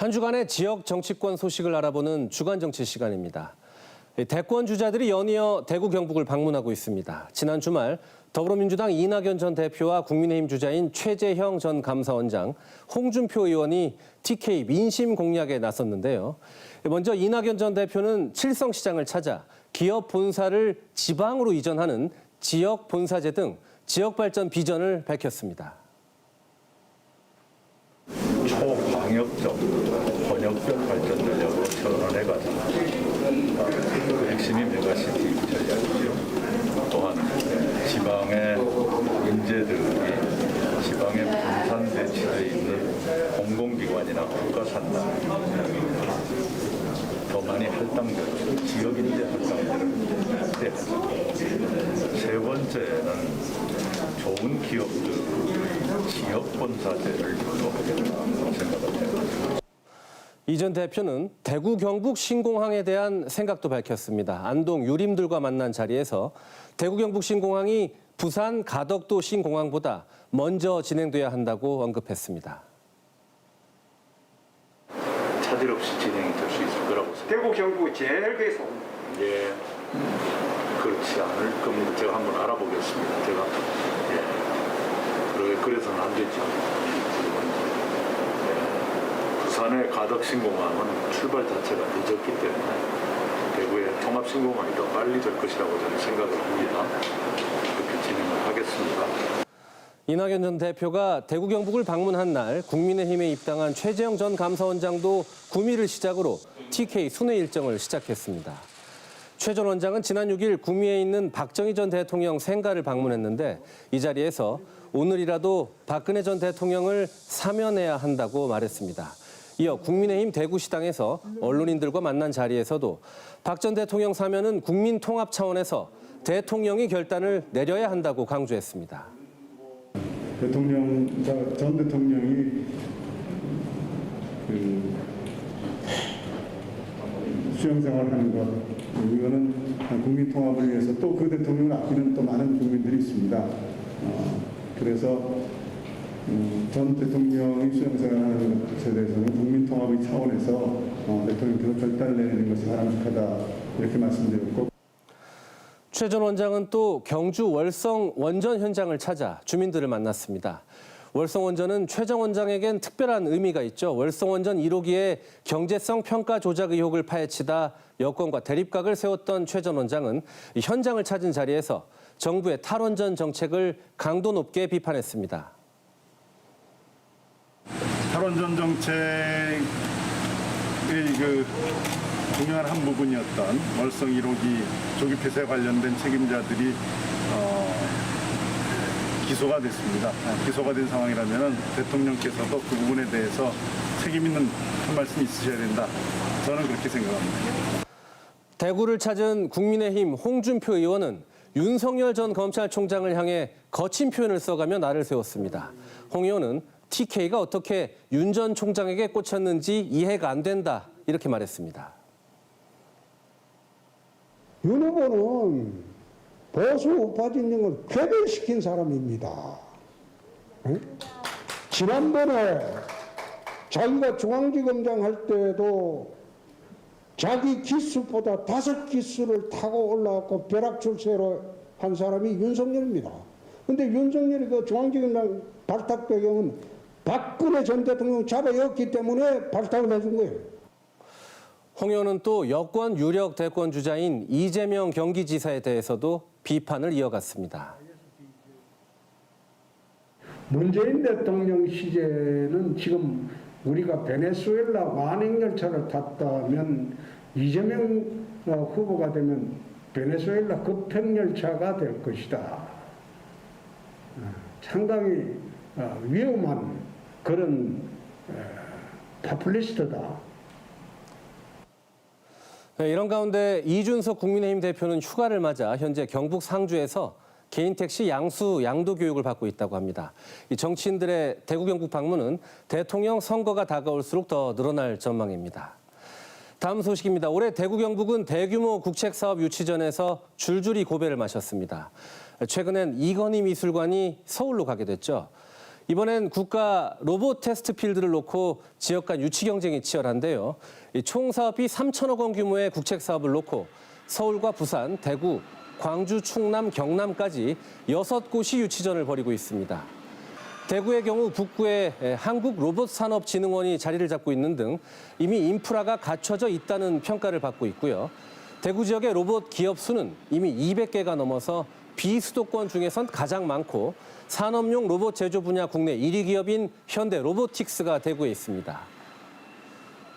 한 주간의 지역 정치권 소식을 알아보는 주간 정치 시간입니다. 대권 주자들이 연이어 대구 경북을 방문하고 있습니다. 지난 주말 더불어민주당 이낙연 전 대표와 국민의힘 주자인 최재형 전 감사원장, 홍준표 의원이 TK 민심 공략에 나섰는데요. 먼저 이낙연 전 대표는 칠성시장을 찾아 기업 본사를 지방으로 이전하는 지역 본사제 등 지역 발전 비전을 밝혔습니다. 초광역적, 번역적 발전 전략으로 전환해가지고 그 핵심이 메가시티 전략이죠. 또한 지방의 인재들이 지방에 분산되어 있는 공공기관이나 국가산당 더 많이 할당되는 지역인재 할당들을 해야죠. 세 번째는 좋은 기업들 지역 본사제를 유도하겠다고 생각을 해요. 이 전 대표는 대구 경북 신공항에 대한 생각도 밝혔습니다. 안동 유림들과 만난 자리에서 대구 경북 신공항이 부산 가덕도 신공항보다 먼저 진행돼야 한다고 언급했습니다. 차질 없이 진행이 될 수 있을 거라고 생각합니다. 대구 경북 제일 계속. 예, 그렇지 않을 겁니다. 제가 한번 알아보겠습니다. 제가 그래서는 안 되죠. 부산의 가덕신공항은 출발 자체가 늦었기 때문에 대구의 통합신공항이 더 빨리 될 것이라고 저는 생각을 합니다. 그렇게 진행을 하겠습니다. 이낙연 전 대표가 대구 경북을 방문한 날 국민의힘에 입당한 최재형 전 감사원장도 구미를 시작으로 TK 순회 일정을 시작했습니다. 최 전 원장은 지난 6일 구미에 있는 박정희 전 대통령 생가를 방문했는데 이 자리에서 오늘이라도 박근혜 전 대통령을 사면해야 한다고 말했습니다. 이어 국민의힘 대구시당에서 언론인들과 만난 자리에서도 박 전 대통령 사면은 국민 통합 차원에서 대통령이 결단을 내려야 한다고 강조했습니다. 전 대통령이 수용생활하는 것, 이거는 국민 통합을 위해서 또 그 대통령을 아끼는 또 많은 국민들이 있습니다. 그래서 전 대통령이 수용생활하는 것에 대해서는 국민 통합의 차원에서 대통령께서 결단을 내리는 것이 바람직하다 이렇게 말씀드렸고. 최 전 원장은 또 경주 월성 원전 현장을 찾아 주민들을 만났습니다. 월성 원전은 최 전 원장에겐 특별한 의미가 있죠. 월성 원전 1호기에 경제성 평가 조작 의혹을 파헤치다 여권과 대립각을 세웠던 최 전 원장은 현장을 찾은 자리에서 정부의 탈원전 정책을 강도 높게 비판했습니다. 탈원전 정책의 중요한 한 부분이었던 월성 1호기 조기 폐쇄 관련된 책임자들이 기소가 됐습니다. 기소가 된 상황이라면 대통령께서도 그 부분에 대해서 책임 있는 한 말씀이 있으셔야 된다. 저는 그렇게 생각합니다. 대구를 찾은 국민의힘 홍준표 의원은 윤석열 전 검찰총장을 향해 거친 표현을 써가며 날을 세웠습니다. 홍 의원은 TK가 어떻게 윤 전 총장에게 꽂혔는지 이해가 안 된다 이렇게 말했습니다. 윤 후보는 보수 우파 진영을 괴멸시킨 사람입니다. 응? 지난번에 자기가 중앙지검장 할 때도 자기 기수보다 5기수를 타고 올라왔고 벼락출세로 한 사람이 윤석열입니다. 근데 윤석열이 그 중앙지검장 발탁 배경은 박근혜 전 대통령 잡아였기 때문에 발탁을 해준 거예요. 홍 의원은 또 여권 유력 대권 주자인 이재명 경기지사에 대해서도 비판을 이어갔습니다. 문재인 대통령 시절은 지금 우리가 베네수엘라 완행열차를 탔다면 이재명 후보가 되면 베네수엘라 급행열차가 될 것이다. 상당히 위험한 그런 파퓰리스트다. 이런 가운데 이준석 국민의힘 대표는 휴가를 맞아 현재 경북 상주에서 개인 택시 양도 교육을 받고 있다고 합니다. 이 정치인들의 대구 경북 방문은 대통령 선거가 다가올수록 더 늘어날 전망입니다. 다음 소식입니다. 올해 대구 경북은 대규모 국책사업 유치전에서 줄줄이 고배를 마셨습니다. 최근엔 이건희 미술관이 서울로 가게 됐죠. 이번엔 국가 로봇 테스트 필드를 놓고 지역 간 유치 경쟁이 치열한데요. 총 사업비 3천억 원 규모의 국책 사업을 놓고 서울과 부산, 대구, 광주, 충남, 경남까지 6곳이 유치전을 벌이고 있습니다. 대구의 경우 북구에 한국로봇산업진흥원이 자리를 잡고 있는 등 이미 인프라가 갖춰져 있다는 평가를 받고 있고요. 대구 지역의 로봇 기업 수는 이미 200개가 넘어서 비수도권 중에선 가장 많고 산업용 로봇 제조 분야 국내 1위 기업인 현대로보틱스가 대구에 있습니다.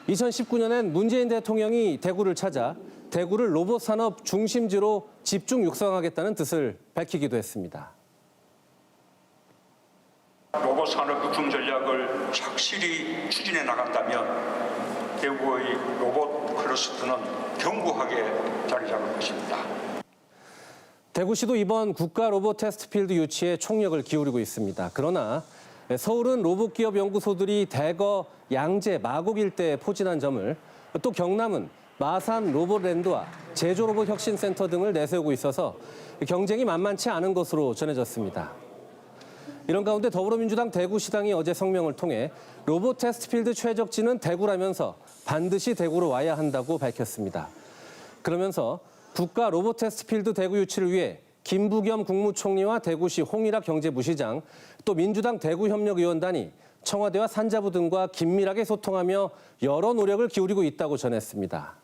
2019년엔 문재인 대통령이 대구를 찾아 대구를 로봇 산업 중심지로 집중 육성하겠다는 뜻을 밝히기도 했습니다. 로봇 산업 육성 전략을 착실히 추진해 나간다면 대구의 로봇 클러스터는 견고하게 자리 잡을 것입니다. 대구시도 이번 국가 로봇 테스트 필드 유치에 총력을 기울이고 있습니다. 그러나 서울은 로봇 기업 연구소들이 대거 양재, 마곡 일대에 포진한 점을, 또 경남은 마산 로봇랜드와 제조 로봇 혁신센터 등을 내세우고 있어서 경쟁이 만만치 않은 것으로 전해졌습니다. 이런 가운데 더불어민주당 대구시당이 어제 성명을 통해 로봇 테스트 필드 최적지는 대구라면서 반드시 대구로 와야 한다고 밝혔습니다. 그러면서 국가 로봇 테스트 필드 대구 유치를 위해 김부겸 국무총리와 대구시 홍일학 경제부시장, 또 민주당 대구협력위원단이 청와대와 산자부 등과 긴밀하게 소통하며 여러 노력을 기울이고 있다고 전했습니다.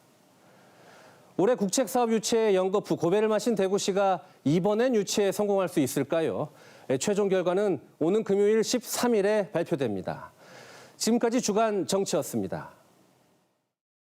올해 국책사업 유치에 연거푸 고배를 마신 대구시가 이번엔 유치에 성공할 수 있을까요? 최종 결과는 오는 금요일 13일에 발표됩니다. 지금까지 주간 정치였습니다.